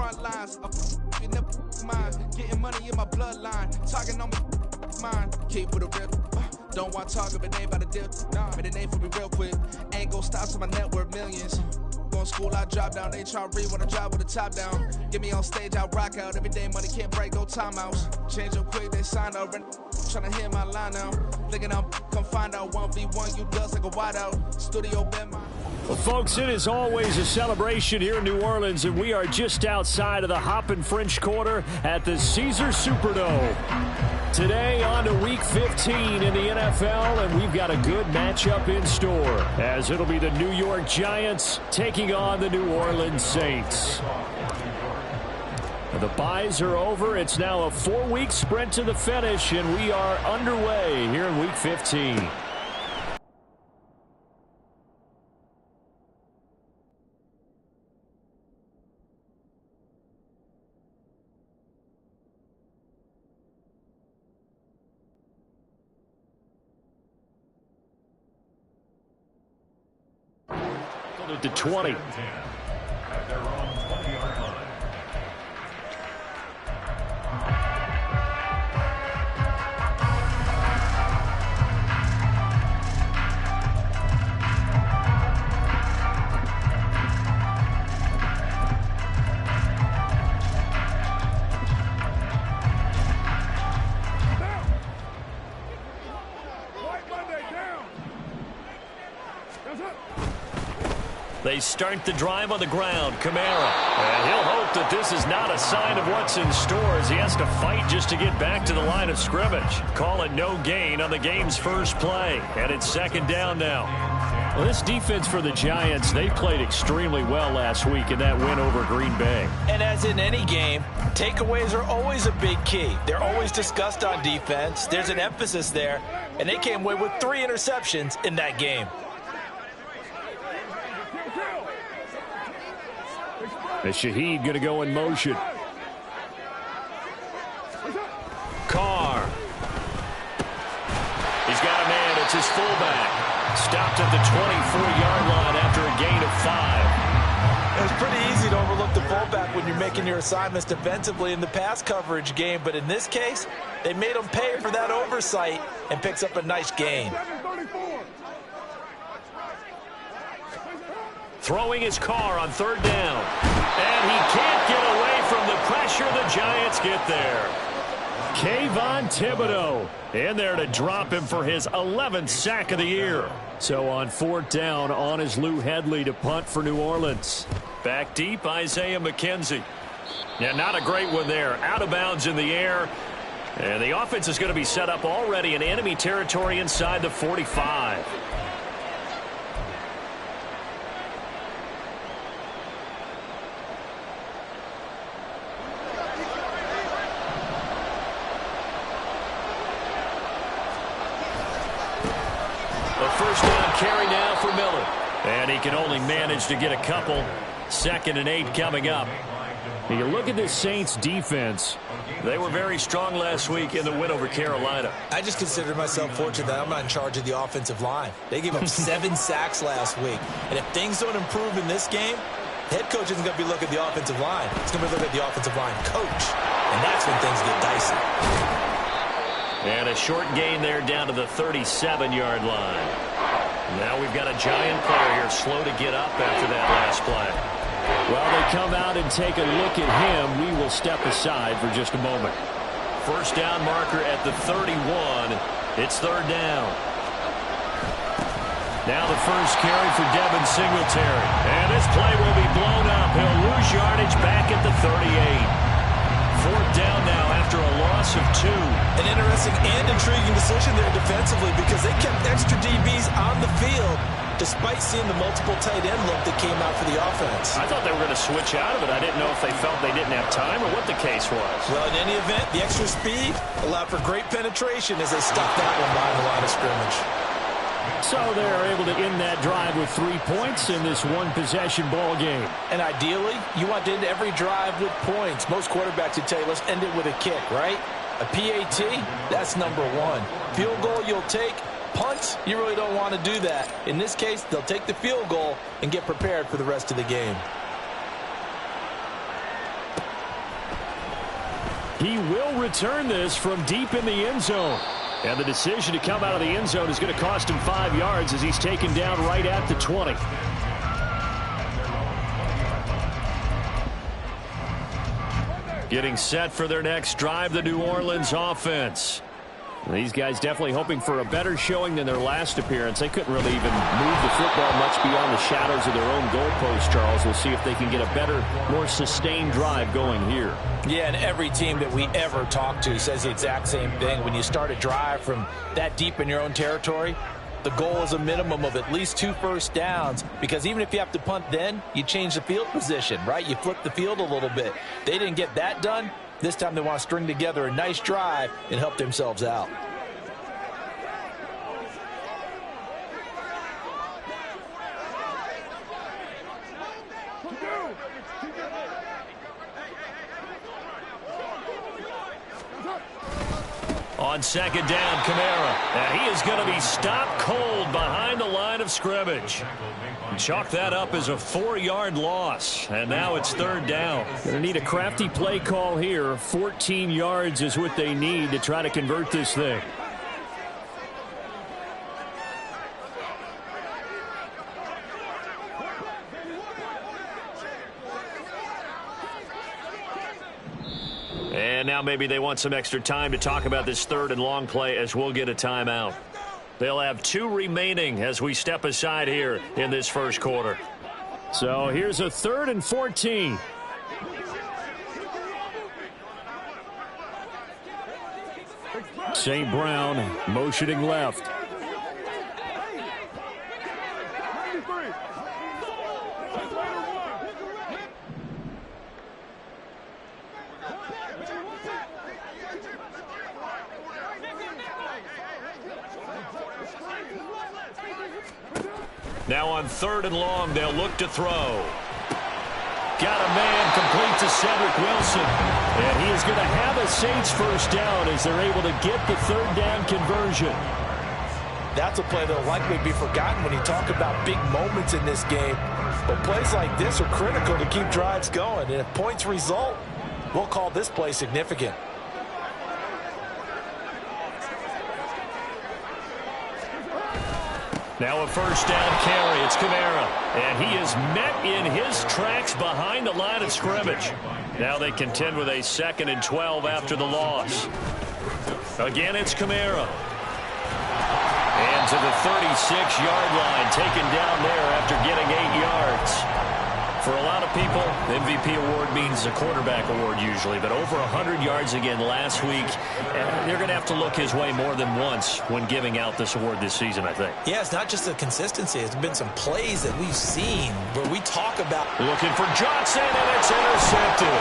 front lines. You never mind. Getting money in my bloodline. Talking on me, mine. Keep with a real. Don't want talking, but ain't about to deal. Made a name for me real quick. Ain't gon' stop till my net worth millions. Going school, I drop down. They try to read when I drive with the top down. Get me on stage, I rock out. Every day money can't break, no timeouts. Change up quick, they sign up. Tryna hear my line now. Thinking I'm come find out 1v1. You does like a wideout. Studio been my. Well, folks, it is always a celebration here in New Orleans, and we are just outside of the Hoppin' French Quarter at the Caesars Superdome. Today on to Week 15 in the NFL, and we've got a good matchup in store, as it'll be the New York Giants taking on the New Orleans Saints. The byes are over. It's now a 4-week sprint to the finish, and we are underway here in Week 15. To 20. They start the drive on the ground. Kamara. And he'll hope that this is not a sign of what's in store as he has to fight just to get back to the line of scrimmage. Call it no gain on the game's first play. And it's second down now. Well, this defense for the Giants, they played extremely well last week in that win over Green Bay. And as in any game, takeaways are always a big key. They're always discussed on defense. There's an emphasis there. And they came away with 3 interceptions in that game. As Shaheed going to go in motion. Carr. He's got a man. It's his fullback. Stopped at the 24-yard line after a gain of 5. It's pretty easy to overlook the fullback when you're making your assignments defensively in the pass coverage game. But in this case, they made him pay for that oversight and picks up a nice gain. Throwing his car on third down. And he can't get away from the pressure. The Giants get there. Kayvon Thibodeau in there to drop him for his 11th sack of the year. So on fourth down, on is Lou Hedley to punt for New Orleans. Back deep, Isaiah McKenzie. Yeah, not a great one there. Out of bounds in the air. And the offense is going to be set up already in enemy territory inside the 45. First down carry now for Miller. And he can only manage to get a couple. 2nd and 8 coming up. You look at this Saints defense. They were very strong last week in the win over Carolina. I just consider myself fortunate that I'm not in charge of the offensive line. They gave up 7 sacks last week. And if things don't improve in this game, the head coach isn't going to be looking at the offensive line. He's going to be looking at the offensive line coach. And that's when things get dicey. And a short gain there down to the 37-yard line. Now we've got a Giant player here slow to get up after that last play. Well, they come out and take a look at him. We will step aside for just a moment. First down marker at the 31. It's third down. Now the first carry for Devin Singletary. And this play will be blown up. He'll lose yardage back at the 38. Fourth down now after a loss of 2. An interesting and intriguing decision there defensively because they kept extra DBs on the field despite seeing the multiple tight end look that came out for the offense. I thought they were going to switch out of it. I didn't know if they felt they didn't have time or what the case was. Well, in any event, the extra speed allowed for great penetration as they stuffed that one behind the line of scrimmage. So they're able to end that drive with 3 points in this one-possession ball game. And ideally, you want to end every drive with points. Most quarterbacks would tell you, let's end it with a kick, right? A PAT, that's number 1. Field goal you'll take. Punts, you really don't want to do that. In this case, they'll take the field goal and get prepared for the rest of the game. He will return this from deep in the end zone. And the decision to come out of the end zone is going to cost him 5 yards as he's taken down right at the 20. Getting set for their next drive, the New Orleans offense. These guys definitely hoping for a better showing than their last appearance. They couldn't really even move the football much beyond the shadows of their own goalpost, Charles. We'll see if they can get a better, more sustained drive going here. Yeah, and every team that we ever talk to says the exact same thing. When you start a drive from that deep in your own territory, the goal is a minimum of at least 2 first downs, because even if you have to punt then, you change the field position, right? You flip the field a little bit. They didn't get that done. This time they want to string together a nice drive and help themselves out. On second down, Kamara. And he is going to be stopped cold behind the line of scrimmage. Chalk that up as a 4-yard loss. And now it's third down. Going to need a crafty play call here. 14 yards is what they need to try to convert this thing. And now maybe they want some extra time to talk about this third and long play as we'll get a timeout. They'll have 2 remaining as we step aside here in this first quarter. So here's a 3rd and 14. St. Brown motioning left. Now on 3rd and long, they'll look to throw. Got a man complete to Cedric Wilson. And he is going to have a Saints first down as they're able to get the 3rd down conversion. That's a play that will likely be forgotten when you talk about big moments in this game. But plays like this are critical to keep drives going. And if points result, we'll call this play significant. Now a first down carry. It's Kamara. And he is met in his tracks behind the line of scrimmage. Now they contend with a 2nd and 12 after the loss. Again, it's Kamara. And to the 36-yard line, taken down there after getting 8 yards. For a lot of people, the MVP award means a quarterback award usually, but over 100 yards again last week. They're going to have to look his way more than once when giving out this award this season, I think. Yeah, it's not just the consistency. It's been some plays that we've seen where we talk about. Looking for Johnson, and it's intercepted.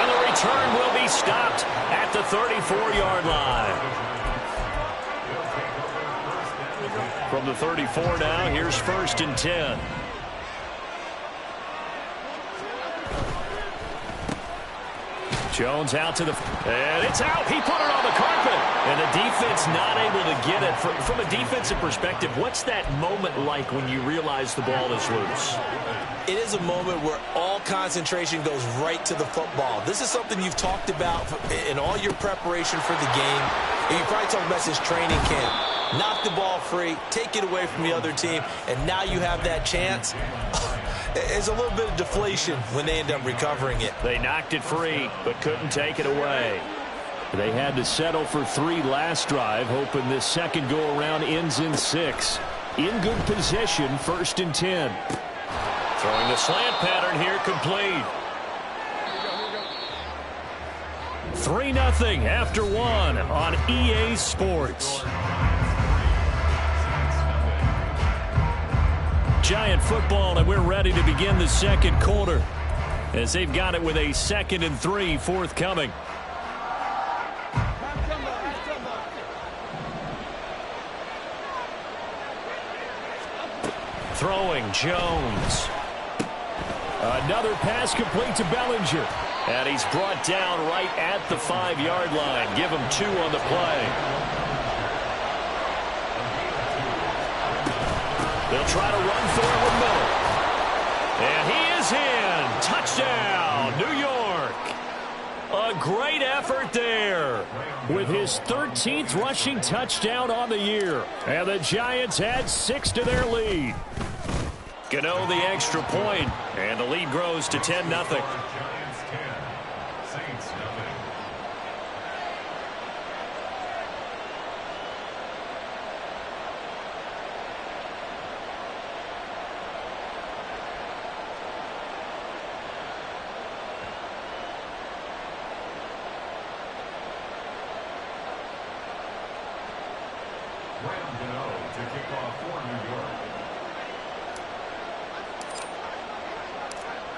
And the return will be stopped at the 34-yard line. From the 34 now, here's 1st and 10. Jones out to the, and it's out. He put it on the carpet. And the defense not able to get it. From a defensive perspective, what's that moment like when you realize the ball is loose? It is a moment where all concentration goes right to the football. This is something you've talked about in all your preparation for the game. And you probably talked about since training camp. Knock the ball free, take it away from the other team, and now you have that chance. It's a little bit of deflation when they end up recovering it. They knocked it free, but couldn't take it away. They had to settle for 3 last drive, hoping this second go-around ends in 6. In good position, 1st and 10. Throwing the slant pattern here, complete. 3-0 after 1 on EA Sports. Giant football, and we're ready to begin the second quarter as they've got it with a 2nd and 3 forthcoming. Throwing Jones. Another pass complete to Bellinger. And he's brought down right at the 5-yard line. Give him 2 on the play. They'll try to run for it with Miller. And he is in. Touchdown, New York. effort there with his 13th rushing touchdown on the year. And the Giants add 6 to their lead. Gano the extra point, and the lead grows to 10-0.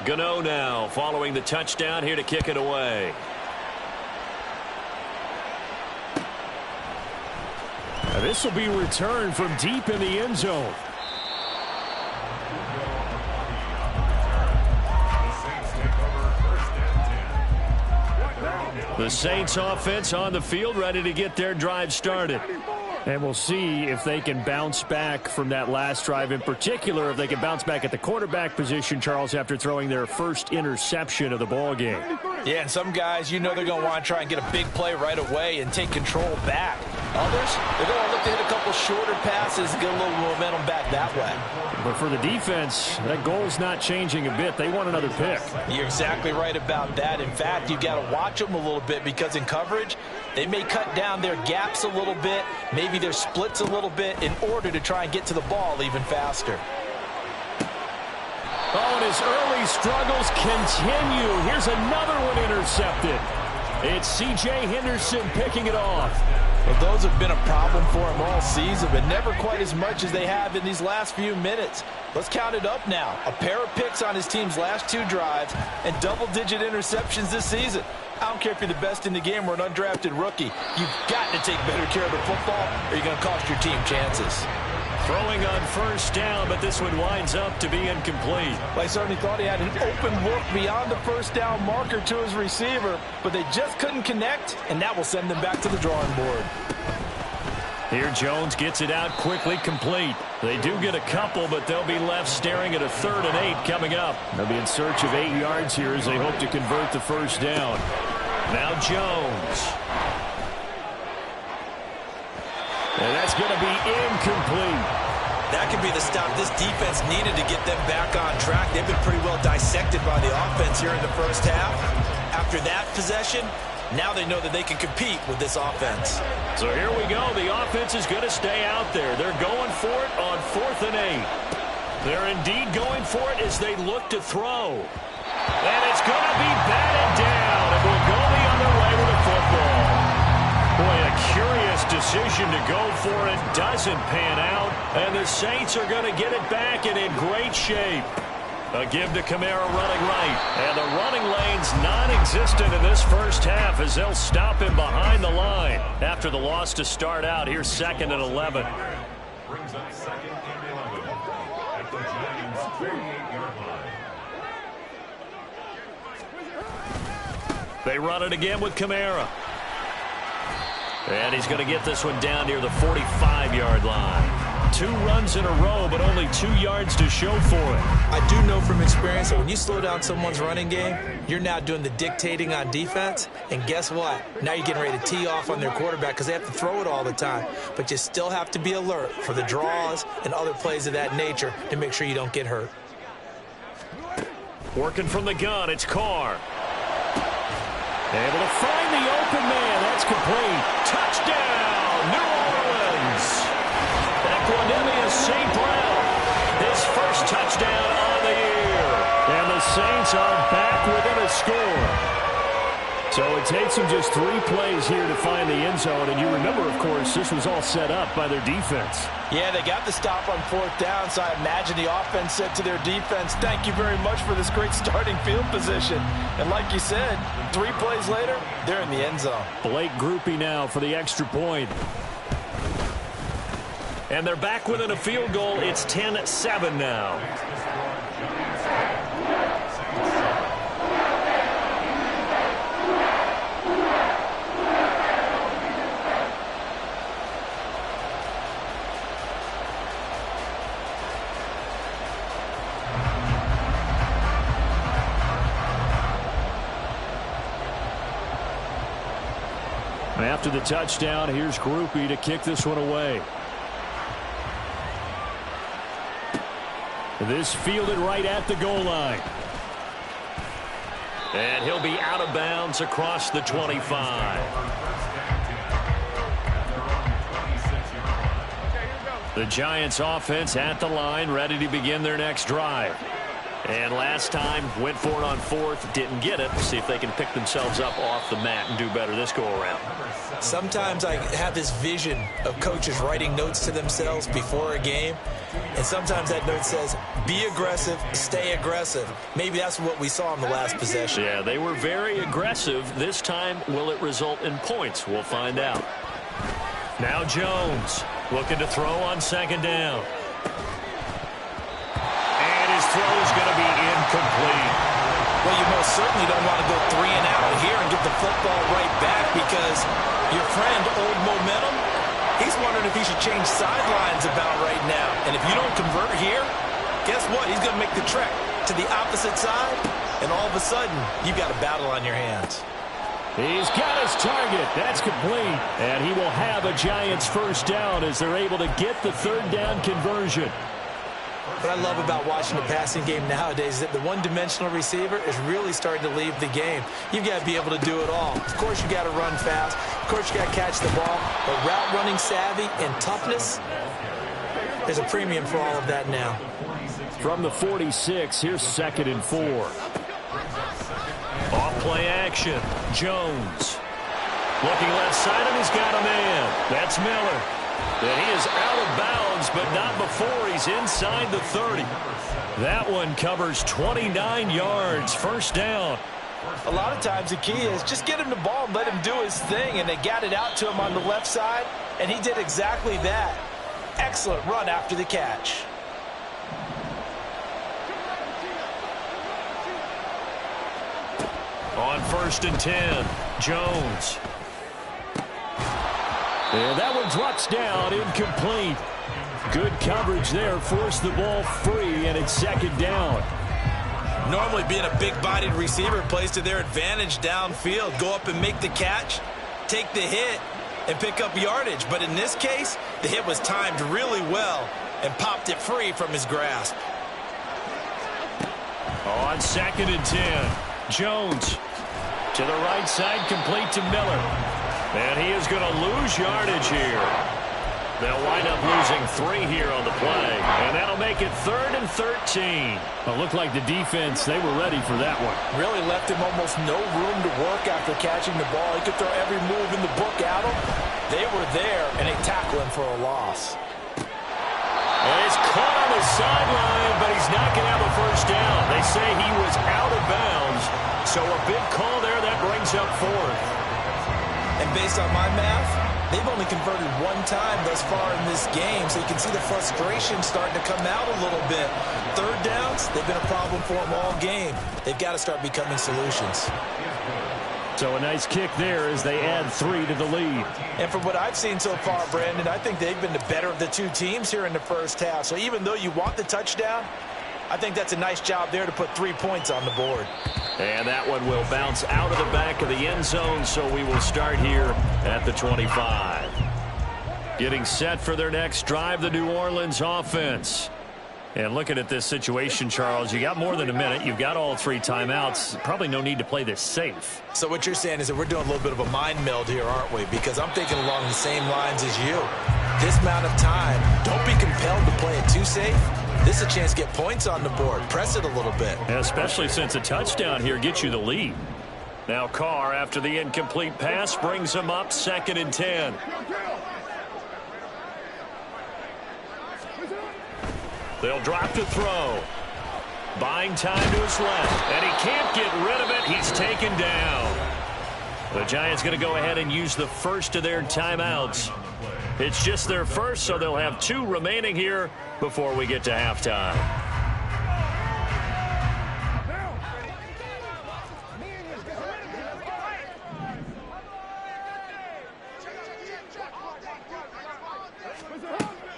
Gano now following the touchdown here to kick it away. This will be returned from deep in the end zone. The Saints offense on the field, ready to get their drive started. And we'll see if they can bounce back from that last drive, in particular if they can bounce back at the quarterback position, Charles, after throwing their first interception of the ball game. Yeah, and some guys, you know they're going to want to try and get a big play right away and take control back. Others, they're going to look to hit a couple shorter passes and get a little momentum back that way. But for the defense, that goal's not changing a bit. They want another pick. You're exactly right about that. In fact, you've got to watch them a little bit because in coverage, they may cut down their gaps a little bit, maybe their splits a little bit in order to try and get to the ball even faster. Oh, and his early struggles continue. Here's another one intercepted. It's C.J. Henderson picking it off. Well, those have been a problem for him all season, but never quite as much as they have in these last few minutes. Let's count it up now. A pair of picks on his team's last 2 drives and double-digit interceptions this season. I don't care if you're the best in the game or an undrafted rookie. You've got to take better care of the football or you're going to cost your team chances. Throwing on first down, but this one winds up to be incomplete. Well, I certainly thought he had an open look beyond the first down marker to his receiver, but they just couldn't connect, and that will send them back to the drawing board. Here Jones gets it out quickly, complete. They do get a couple, but they'll be left staring at a 3rd and 8 coming up. They'll be in search of 8 yards here as they hope to convert the first down. Now Jones. And that's going to be incomplete. That could be the stop this defense needed to get them back on track. They've been pretty well dissected by the offense here in the first half. After that possession, now they know that they can compete with this offense. So here we go. The offense is going to stay out there. They're going for it on 4th and 8. They're indeed going for it as they look to throw. And it's going to be batted down. It will go the other way with the football. Boy, a curious decision to go for it. Doesn't pan out. And the Saints are going to get it back and in great shape. A give to Kamara running right. And the running lane's non-existent in this first half as they'll stop him behind the line. After the loss to start out, here's 2nd and 11. Brings up 2nd and 11 at the Giants' 38-yard line. They run it again with Kamara. And he's going to get this one down near the 45-yard line. 2 runs in a row, but only 2 yards to show for it. I do know from experience that when you slow down someone's running game, you're now doing the dictating on defense. And guess what? Now you're getting ready to tee off on their quarterback because they have to throw it all the time. But you still have to be alert for the draws and other plays of that nature to make sure you don't get hurt. Working from the gun, it's Carr. Able to find the open man. That's complete. Touchdown, New Orleans. Equanimeous St. Brown, his first touchdown on the year. And the Saints are back within a score. So it takes them just 3 plays here to find the end zone. And you remember, of course, this was all set up by their defense. Yeah, they got the stop on 4th down, so I imagine the offense said to their defense, thank you very much for this great starting field position. And like you said, 3 plays later, they're in the end zone. Blake Groupie now for the extra point. And they're back within a field goal. It's 10-7 now. After the touchdown, here's Groupie to kick this one away. This fielded right at the goal line. And he'll be out of bounds across the 25. The Giants offense at the line, ready to begin their next drive. And last time, went for it on fourth, didn't get it. See if they can pick themselves up off the mat and do better this go-around. Sometimes I have this vision of coaches writing notes to themselves before a game, and sometimes that note says, be aggressive, stay aggressive. Maybe that's what we saw in the last possession. Yeah, they were very aggressive. This time, will it result in points? We'll find out. Now Jones looking to throw on second down. His throw is going to be incomplete. Well, you most certainly don't want to go 3 and out here and get the football right back because your friend, Old Momentum, he's wondering if he should change sidelines about right now. And if you don't convert here, guess what? He's going to make the trek to the opposite side, and all of a sudden, you've got a battle on your hands. He's got his target. That's complete. And he will have a Giants first down as they're able to get the third down conversion. What I love about watching the passing game nowadays is that the one-dimensional receiver is really starting to leave the game. You've got to be able to do it all. Of course, you got to run fast. Of course, you got to catch the ball. But route running savvy and toughness, there's a premium for all of that now. From the 46, here's 2nd and 4. Off play action. Jones. Looking left side, and he's got a man. That's Miller. And he is out of bounds, but not before he's inside the 30. That one covers 29 yards. First down. A lot of times the key is just get him the ball and let him do his thing, and they got it out to him on the left side, and he did exactly that. Excellent run after the catch. On 1st and 10, Jones. And that one drops down, incomplete. Good coverage there, forced the ball free, and it's 2nd down. Normally being a big-bodied receiver plays to their advantage downfield. Go up and make the catch, take the hit, and pick up yardage. But in this case, the hit was timed really well and popped it free from his grasp. On 2nd and 10, Jones to the right side, complete to Miller. And he is going to lose yardage here. They'll wind up losing 3 here on the play. And that'll make it 3rd and 13. It looked like the defense, they were ready for that one. Really left him almost no room to work after catching the ball. He could throw every move in the book at him. They were there, and they tackle him for a loss. And he's caught on the sideline, but he's not going to have a first down. They say he was out of bounds. So a big call there that brings up 4th. And based on my math, they've only converted 1 time thus far in this game, so you can see the frustration starting to come out a little bit. 3rd downs, they've been a problem for them all game. They've got to start becoming solutions. So a nice kick there as they add 3 to the lead. And from what I've seen so far, Brandon, I think they've been the better of the 2 teams here in the first half. So even though you want the touchdown, I think that's a nice job there to put 3 points on the board. And that one will bounce out of the back of the end zone, so we will start here at the 25. Getting set for their next drive, the New Orleans offense. And looking at this situation, Charles, you got more than a minute. You've got all 3 timeouts. Probably no need to play this safe. So what you're saying is that we're doing a little bit of a mind meld here, aren't we? Because I'm thinking along the same lines as you. This amount of time, don't be compelled to play it too safe. This is a chance to get points on the board. Press it a little bit. Especially since a touchdown here gets you the lead. Now Carr, after the incomplete pass, brings him up 2nd and 10. They'll drop to throw. Buying time to his left. And he can't get rid of it. He's taken down. The Giants going to go ahead and use the first of their timeouts. It's just their first, so they'll have 2 remaining here before we get to halftime.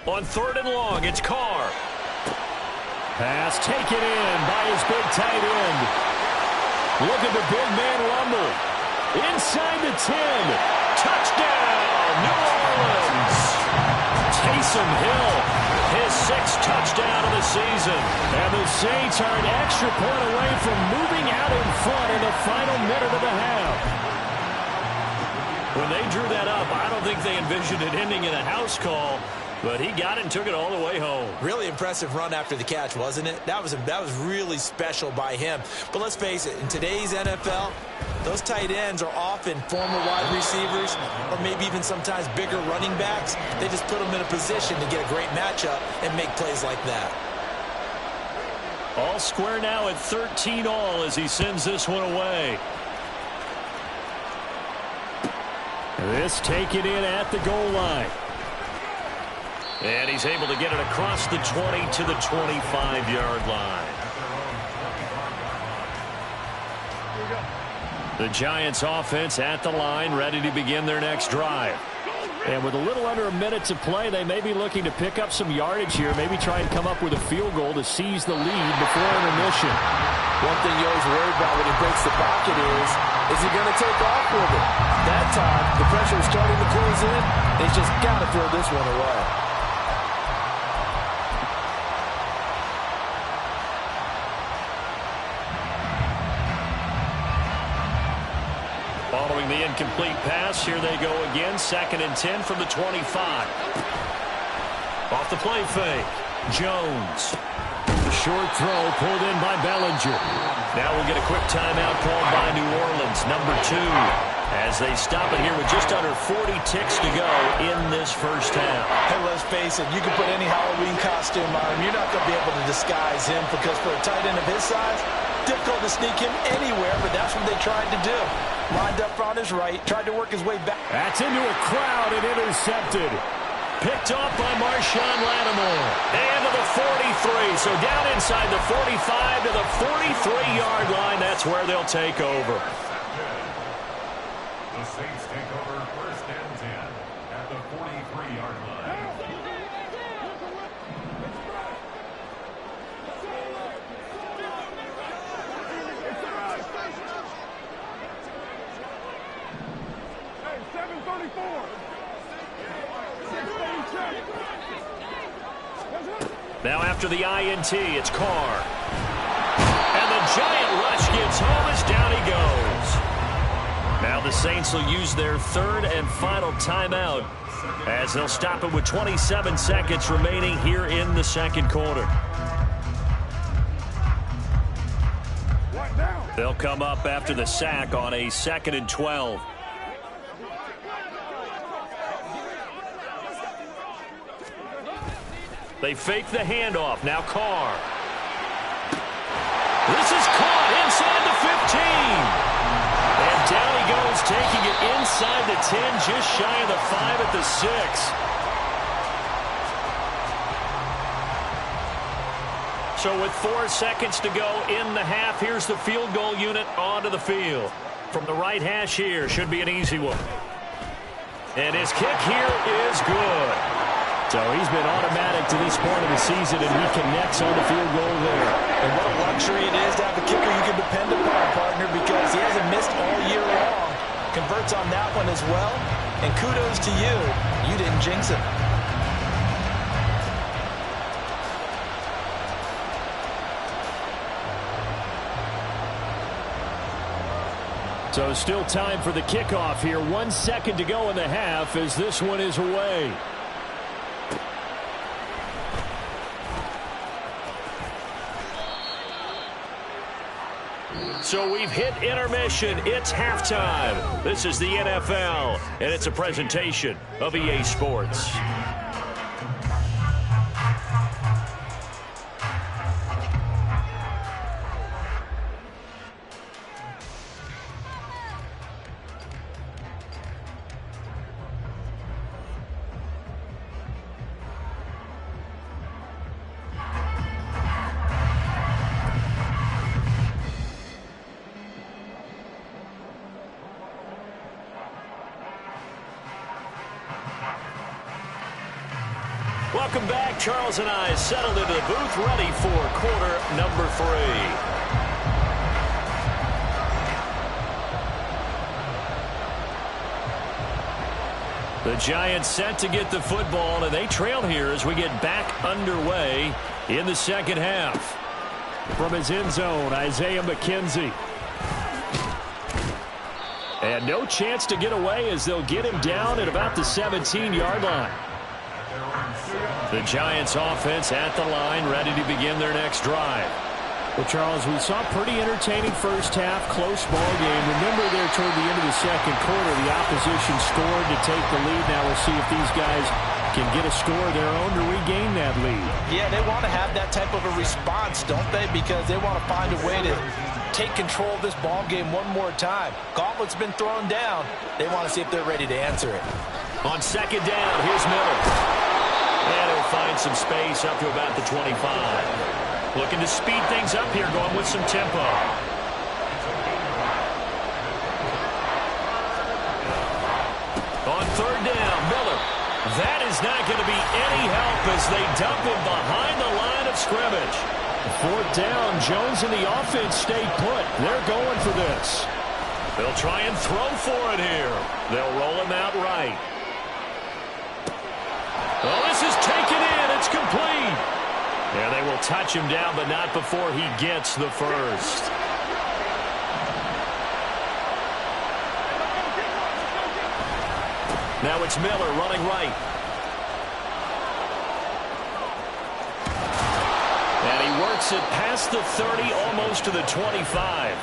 On 3rd and long, it's Carr. Pass taken in by his big tight end. Look at the big man rumble. Inside the 10. Touchdown, New Orleans. Taysom Hill, his 6th touchdown of the season. And the Saints are an extra point away from moving out in front in the final minute of the half. When they drew that up, I don't think they envisioned it ending in a house call, but he got it and took it all the way home. Really impressive run after the catch, wasn't it? That was really special by him. But let's face it, in today's NFL, those tight ends are often former wide receivers or maybe even sometimes bigger running backs. They just put them in a position to get a great matchup and make plays like that. All square now at 13-all as he sends this one away. This taken in at the goal line. And he's able to get it across the 20 to the 25-yard line. The Giants offense at the line, ready to begin their next drive. And with a little under a minute to play, they may be looking to pick up some yardage here, maybe try and come up with a field goal to seize the lead before intermission. One thing you always worry about when he breaks the pocket is he going to take off with it? That time, the pressure is starting to close in. They just got to throw this one away. Following the incomplete pass, here they go again. 2nd and 10 from the 25. Off the play fake. Jones. The short throw pulled in by Bellinger. Now we'll get a quick timeout called by New Orleans, number 2, as they stop it here with just under 40 ticks to go in this first half. Hey, let's face it, you can put any Halloween costume on him. You're not going to be able to disguise him because for a tight end of his size, difficult to sneak him anywhere, but that's what they tried to do. Lined up on his right, tried to work his way back. That's into a crowd and intercepted. Picked off by Marshawn Lattimore. And to the 43. So down inside the 45 to the 43-yard line. That's where they'll take over. The Saints take over 1st and 10 at the 43-yard line. Now after the INT, it's Carr. And the giant rush gets home as down he goes. Now the Saints will use their 3rd and final timeout as they'll stop it with 27 seconds remaining here in the 2nd quarter. They'll come up after the sack on a 2nd and 12. They fake the handoff. Now Carr. This is caught inside the 15. And down he goes, taking it inside the 10, just shy of the 5 at the 6. So with 4 seconds to go in the half, here's the field goal unit onto the field. From the right hash here, should be an easy one. And his kick here is good. So he's been automatic to this point of the season, and he connects on the field goal there. And what a luxury it is to have a kicker you can depend upon, partner, because he hasn't missed all year long. Converts on that one as well. And kudos to you. You didn't jinx him. So still time for the kickoff here. 1 second to go in the half as this one is away. So we've hit intermission. It's halftime. This is the NFL, and it's a presentation of EA Sports. Welcome back. Charles and I settled into the booth, ready for quarter number 3. The Giants set to get the football, and they trail here as we get back underway in the second half. From his end zone, Isaiah McKenzie. And no chance to get away as they'll get him down at about the 17-yard line. The Giants offense at the line, ready to begin their next drive. Well, Charles, we saw a pretty entertaining first half, close ball game. Remember there toward the end of the second quarter, the opposition scored to take the lead. Now we'll see if these guys can get a score of their own to regain that lead. Yeah, they want to have that type of a response, don't they? Because they want to find a way to take control of this ball game one more time. Gauntlet's been thrown down. They want to see if they're ready to answer it. On second down, here's Miller. And he'll find some space up to about the 25. Looking to speed things up here, going with some tempo. On third down, Miller. That is not going to be any help as they dump him behind the line of scrimmage. Fourth down, Jones and the offense stay put. They're going for this. They'll try and throw for it here. They'll roll him out right. Well, this is taken in. It's complete. Yeah, they will touch him down, but not before he gets the first. Now it's Miller running right. And he works it past the 30, almost to the 25.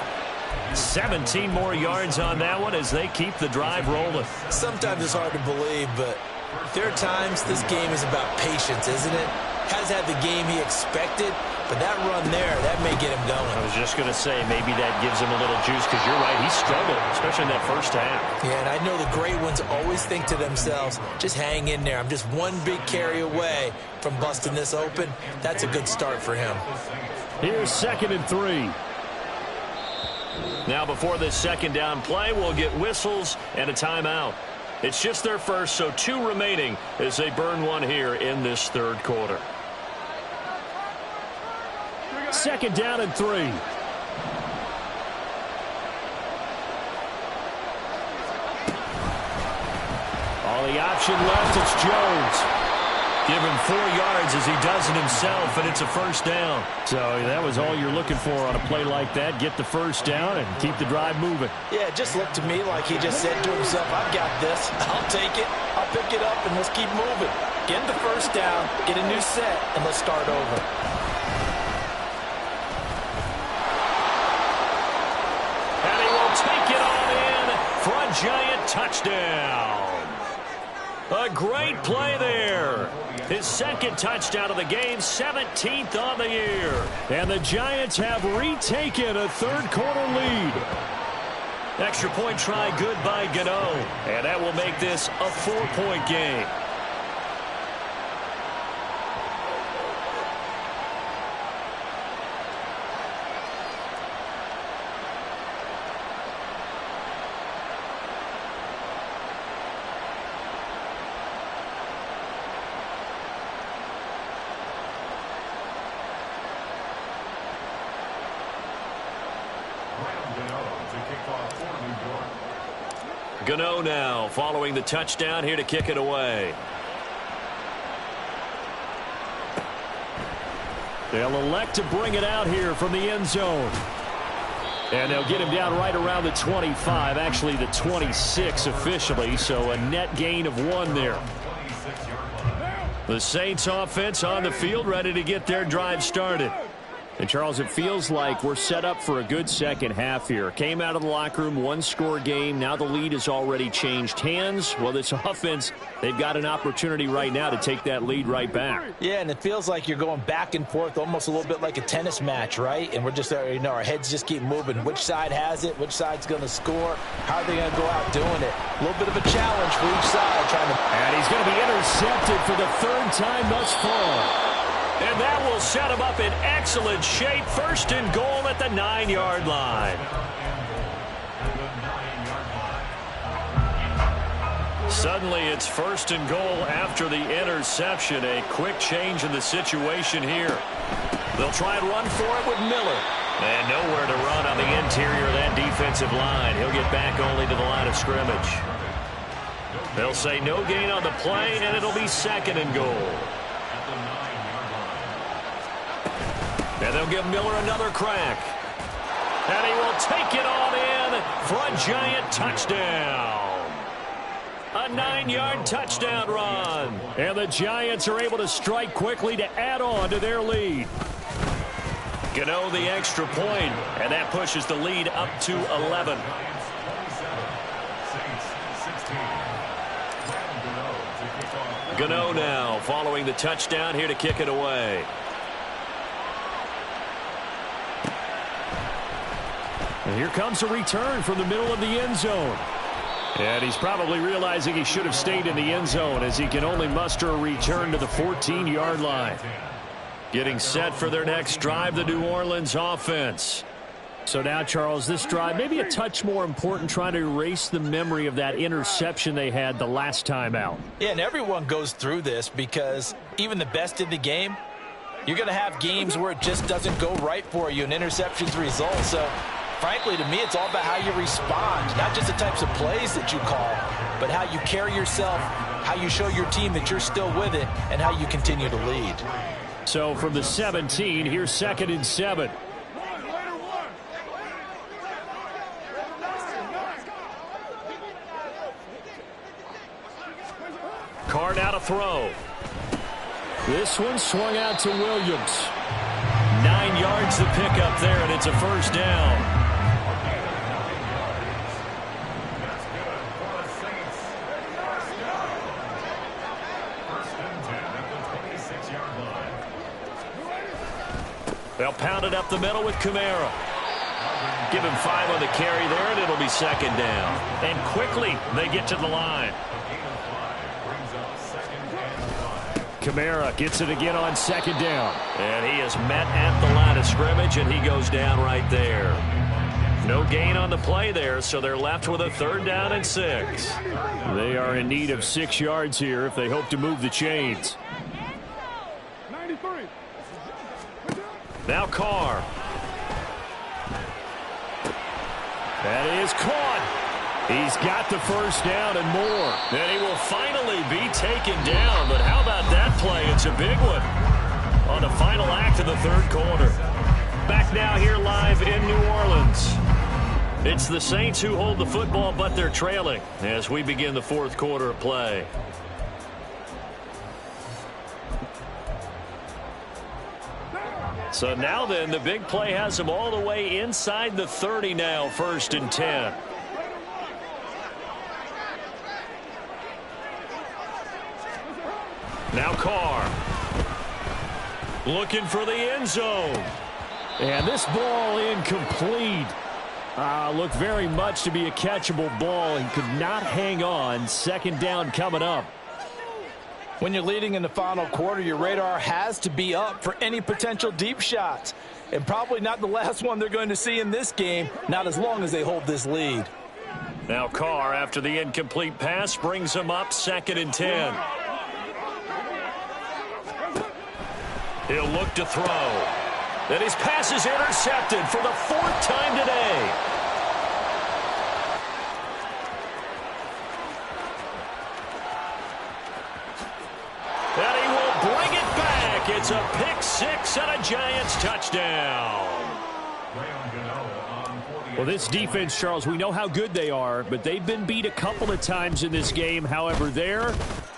17 more yards on that one as they keep the drive rolling. Sometimes it's hard to believe, but there are times this game is about patience, isn't it? Has had the game he expected, but that run there, that may get him going. I was just going to say, maybe that gives him a little juice, because you're right, he struggled, especially in that first half. Yeah, and I know the great ones always think to themselves, just hang in there. I'm just one big carry away from busting this open. That's a good start for him. Here's 2nd and 3. Now before this second down play, we'll get whistles and a timeout. It's just their first, so 2 remaining as they burn one here in this third quarter. 2nd down and 3. All the option left, it's Jones. Give him 4 yards as he does it himself, and it's a first down. So that was all you're looking for on a play like that. Get the first down and keep the drive moving. Yeah, it just looked to me like he just said to himself, I've got this. I'll take it. I'll pick it up, and let's keep moving. Get the first down, get a new set, and let's start over. And he will take it on in for a Giant touchdown. A great play there. His 2nd touchdown of the game, 17th on the year. And the Giants have retaken a third quarter lead. Extra point try good by Gano. And that will make this a 4-point game. Gano now following the touchdown here to kick it away. They'll elect to bring it out here from the end zone. And they'll get him down right around the 25, actually the 26 officially, so a net gain of 1 there. The Saints offense on the field, ready to get their drive started. And, Charles, it feels like we're set up for a good second half here. Came out of the locker room, 1-score game. Now the lead has already changed hands. Well, this offense, they've got an opportunity right now to take that lead right back. Yeah, and it feels like you're going back and forth almost a little bit like a tennis match, right? And we're just, our heads just keep moving. Which side has it? Which side's going to score? How are they going to go out doing it? A little bit of a challenge for each side. And he's going to be intercepted for the 3rd time thus far. And that will set him up in excellent shape. 1st and goal at the 9-yard line. Suddenly it's 1st and goal after the interception. A quick change in the situation here. They'll try and run for it with Miller. And nowhere to run on the interior of that defensive line. He'll get back only to the line of scrimmage. They'll say no gain on the play, and it'll be second and goal. And they'll give Miller another crack. And he will take it on in for a Giant touchdown. A 9-yard touchdown run. And the Giants are able to strike quickly to add on to their lead. Gano the extra point, and that pushes the lead up to 11. Gano now following the touchdown here to kick it away. And here comes a return from the middle of the end zone. And he's probably realizing he should have stayed in the end zone as he can only muster a return to the 14-yard line. Getting set for their next drive, the New Orleans offense. So now, Charles, this drive maybe a touch more important, trying to erase the memory of that interception they had the last time out. Yeah, and everyone goes through this because even the best in the game, you're going to have games where it just doesn't go right for you, and interceptions result. So, frankly, to me, it's all about how you respond, not just the types of plays that you call, but how you carry yourself, how you show your team that you're still with it, and how you continue to lead. So from the 17, here's 2nd and 7. Carr out to throw. This one swung out to Williams. 9 yards to pick up there, and it's a first down. They'll pound it up the middle with Kamara. Give him 5 on the carry there, and it'll be second down. And quickly, they get to the line. Kamara gets it again on second down. And he is met at the line of scrimmage, and he goes down right there. No gain on the play there, so they're left with a 3rd down and 6. They are in need of 6 yards here if they hope to move the chains. Now Carr. That is caught. He's got the first down and more. And he will finally be taken down. But how about that play? It's a big one on the final act of the 3rd quarter. Back now here live in New Orleans. It's the Saints who hold the football, but they're trailing as we begin the 4th quarter of play. So now then, the big play has them all the way inside the 30 now, 1st and 10. Now Carr. Looking for the end zone. And this ball incomplete. Looked very much to be a catchable ball. He could not hang on. 2nd down coming up. When you're leading in the final quarter, your radar has to be up for any potential deep shots. And probably not the last one they're going to see in this game, not as long as they hold this lead. Now Carr, after the incomplete pass, brings him up 2nd and 10. He'll look to throw. And his pass is intercepted for the 4th time today. And he will bring it back. It's a pick 6 and a Giants touchdown. Well, this defense, Charles, we know how good they are, but they've been beat a couple of times in this game. However,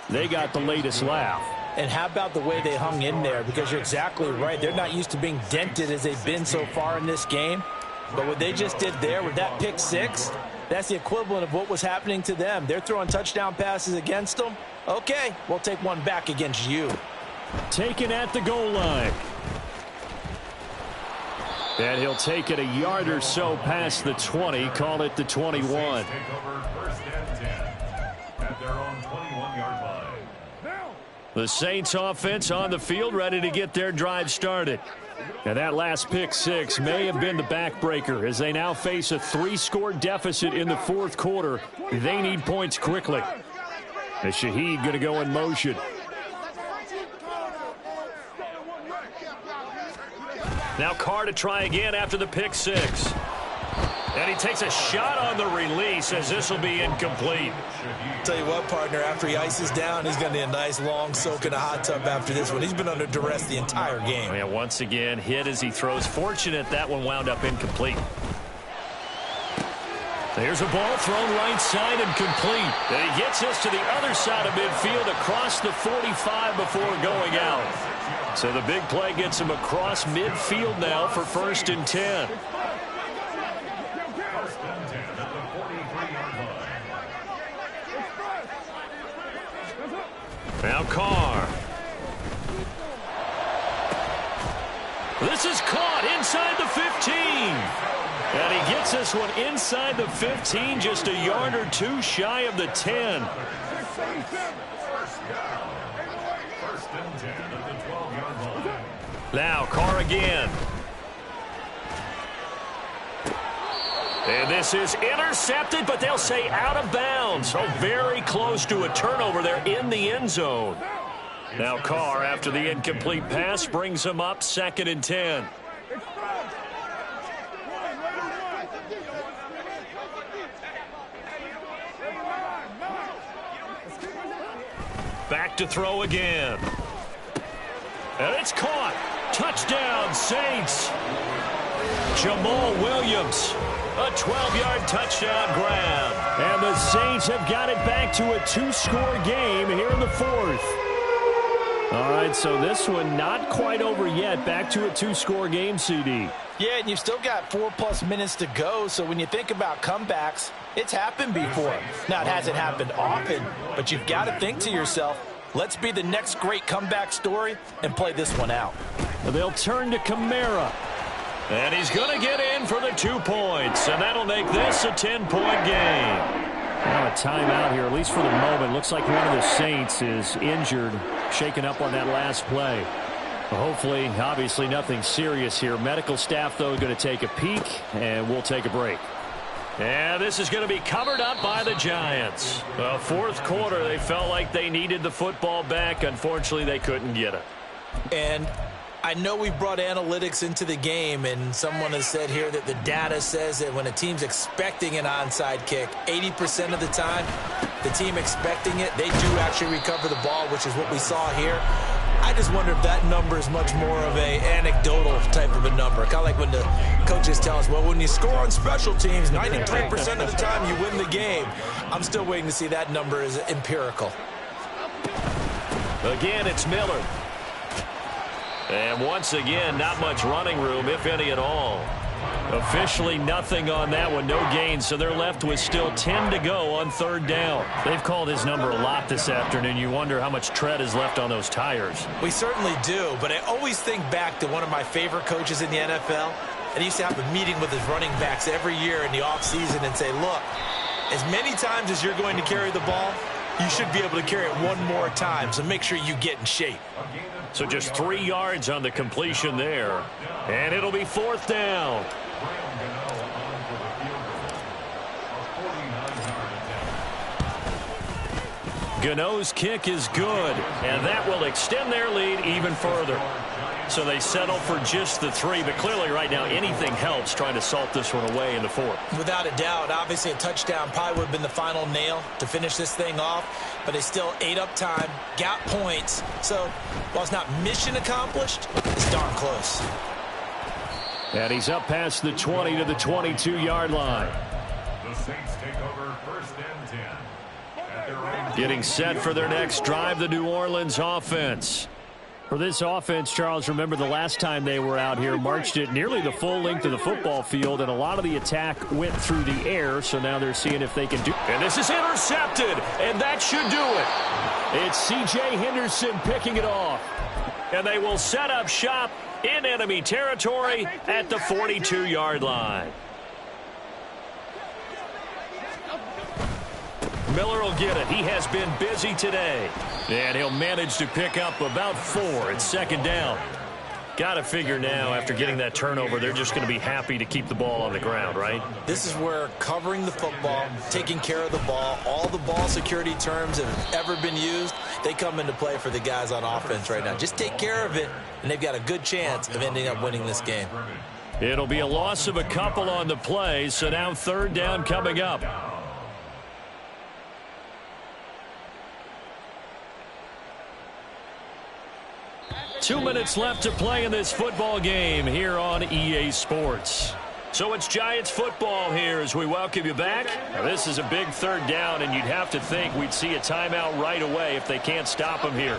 they got the latest laugh. And how about the way they hung in there? Because you're exactly right. They're not used to being dented as they've been so far in this game. But what they just did there with that pick 6, that's the equivalent of what was happening to them. They're throwing touchdown passes against them. Okay, we'll take one back against you. Taken at the goal line. And he'll take it a yard or so past the 20, call it the 21. The Saints offense on the field, ready to get their drive started. And that last pick 6 may have been the backbreaker as they now face a 3-score deficit in the 4th quarter. They need points quickly. As Shaheed going to go in motion. Now Carr to try again after the pick 6. And he takes a shot on the release as this will be incomplete. Tell you what, partner, after he ices down, he's going to need a nice long soak in a hot tub after this one. He's been under duress the entire game. And once again, hit as he throws. Fortunate that one wound up incomplete. There's a ball thrown right side and complete. And he gets us to the other side of midfield across the 45 before going out. So the big play gets him across midfield now for 1st and 10. Now Carr. This is caught inside the 15. And he gets this one inside the 15, just a yard or two shy of the 10. Now Carr again. And this is intercepted, but they'll say out of bounds. So very close to a turnover there in the end zone. Now Carr, after the incomplete pass, brings him up 2nd and 10. Back to throw again. And it's caught. Touchdown, Saints. Jamal Williams. A 12-yard touchdown grab. And the Saints have got it back to a 2-score game here in the 4th. All right, so this one not quite over yet. Back to a 2-score game, CD. Yeah, and you've still got 4+ minutes to go, so when you think about comebacks, it's happened before. Now, it hasn't happened often, but you've got to think to yourself, let's be the next great comeback story and play this one out. They'll turn to Kamara. And he's going to get in for the 2 points, and that'll make this a 10-point game. Now a timeout here, at least for the moment. Looks like one of the Saints is injured, shaken up on that last play. Hopefully, obviously, nothing serious here. Medical staff, though, going to take a peek, and we'll take a break. And this is going to be covered up by the Giants. The 4th quarter, they felt like they needed the football back. Unfortunately, they couldn't get it. And I know we brought analytics into the game, and someone has said here that the data says that when a team's expecting an onside kick, 80% of the time, the team expecting it, they do actually recover the ball, which is what we saw here. I just wonder if that number is much more of a anecdotal type of a number. Kind of like when the coaches tell us, well, when you score on special teams, 93% of the time you win the game. I'm still waiting to see that number is empirical. Again, it's Miller. And once again, not much running room, if any at all. Officially nothing on that one, no gain, so they're left with still 10 to go on 3rd down. They've called his number a lot this afternoon. You wonder how much tread is left on those tires. We certainly do, but I always think back to one of my favorite coaches in the NFL. And he used to have a meeting with his running backs every year in the offseason and say, look, as many times as you're going to carry the ball, you should be able to carry it one more time, so make sure you get in shape. So just 3 yards on the completion there. And it'll be 4th down. Gano's kick is good, and that will extend their lead even further. So they settle for just the 3, but clearly right now anything helps trying to salt this one away in the 4th. Without a doubt, obviously a touchdown probably would have been the final nail to finish this thing off, but they still ate up time, got points. So while it's not mission accomplished, it's darn close. And he's up past the 20 to the 22-yard line. The Saints take over 1st and 10. At their own Getting set for their next drive, the New Orleans offense. For this offense, Charles, remember the last time they were out here, marched it nearly the full length of the football field, and a lot of the attack went through the air, so now they're seeing if they can do. And this is intercepted, and that should do it. It's C.J. Henderson picking it off. And they will set up shop in enemy territory at the 42-yard line. Miller will get it. He has been busy today. And he'll manage to pick up about 4. It's 2nd down. Got to figure now, after getting that turnover, they're just going to be happy to keep the ball on the ground, right? This is where covering the football, taking care of the ball, all the ball security terms that have ever been used, they come into play for the guys on offense right now. Just take care of it, and they've got a good chance of ending up winning this game. It'll be a loss of a couple on the play, so now 3rd down coming up. Two minutes left to play in this football game here on EA Sports. So it's Giants football here as we welcome you back. Now, this is a big 3rd down, and you'd have to think we'd see a timeout right away if they can't stop him here.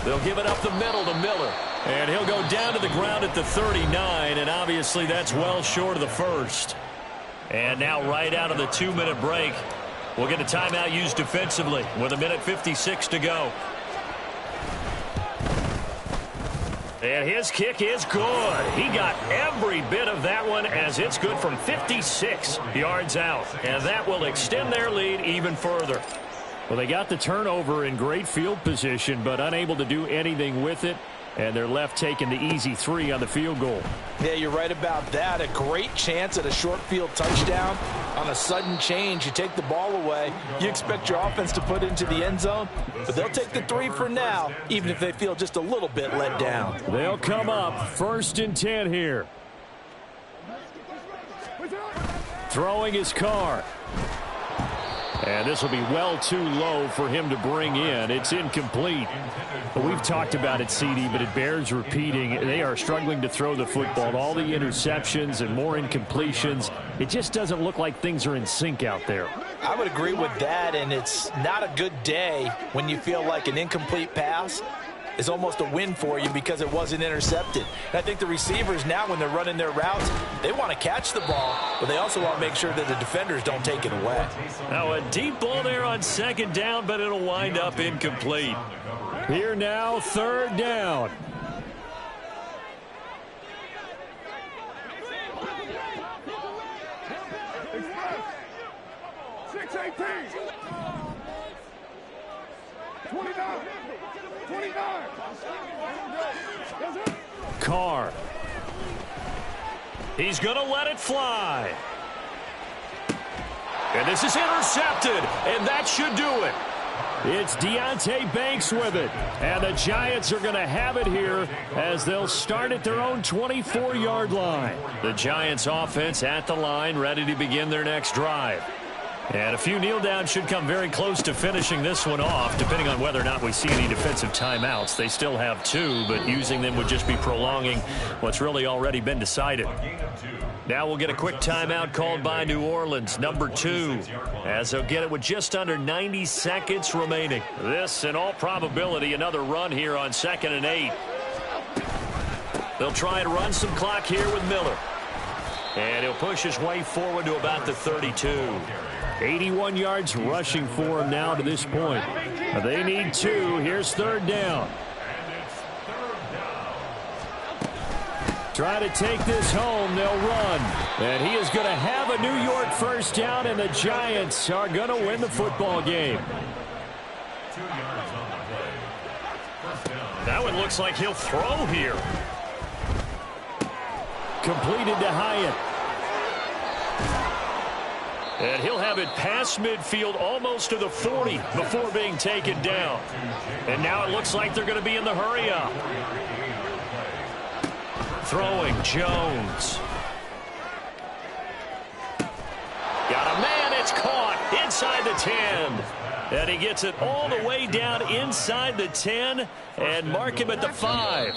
They'll give it up the middle to Miller. And he'll go down to the ground at the 39, and obviously that's well short of the first. And now right out of the 2-minute break, we'll get a timeout used defensively with 1:56 to go. And his kick is good. He got every bit of that one as it's good from 56 yards out. And that will extend their lead even further. Well, they got the turnover in great field position, but unable to do anything with it. And they're left taking the easy 3 on the field goal. Yeah, you're right about that. A great chance at a short field touchdown. On a sudden change, you take the ball away. You expect your offense to put it into the end zone, but they'll take the 3 for now, even if they feel just a little bit let down. They'll come up 1st and 10 here. Throwing his car. And this will be well too low for him to bring in. It's incomplete. But we've talked about it, CD, but it bears repeating. They are struggling to throw the football. All the interceptions and more incompletions. It just doesn't look like things are in sync out there. I would agree with that, and it's not a good day when you feel like an incomplete pass is almost a win for you because it wasn't intercepted. And I think the receivers now, when they're running their routes, they want to catch the ball, but they also want to make sure that the defenders don't take it away. Now a deep ball there on 2nd down, but it'll wind up incomplete. Here now, 3rd down. Carr. He's going to let it fly. And this is intercepted, and that should do it. It's Deonte Banks with it. And the Giants are going to have it here as they'll start at their own 24-yard line. The Giants offense at the line, ready to begin their next drive. And a few kneel downs should come very close to finishing this one off, depending on whether or not we see any defensive timeouts. They still have 2, but using them would just be prolonging what's really already been decided. Now we'll get a quick timeout called by New Orleans, number 2, as they'll get it with just under 90 seconds remaining. This, in all probability, another run here on 2nd and 8. They'll try and run some clock here with Miller. And he'll push his way forward to about the 32. 81 yards rushing for him now to this point. They need 2. Here's 3rd down. Try to take this home. They'll run. And he is going to have a New York 1st down, and the Giants are going to win the football game. That one looks like he'll throw here. Completed to Hyatt. And he'll have it past midfield almost to the 40 before being taken down. And now it looks like they're going to be in the hurry up. Throwing Jones. Got a man, it's caught inside the 10. And he gets it all the way down inside the 10 and mark him at the 5.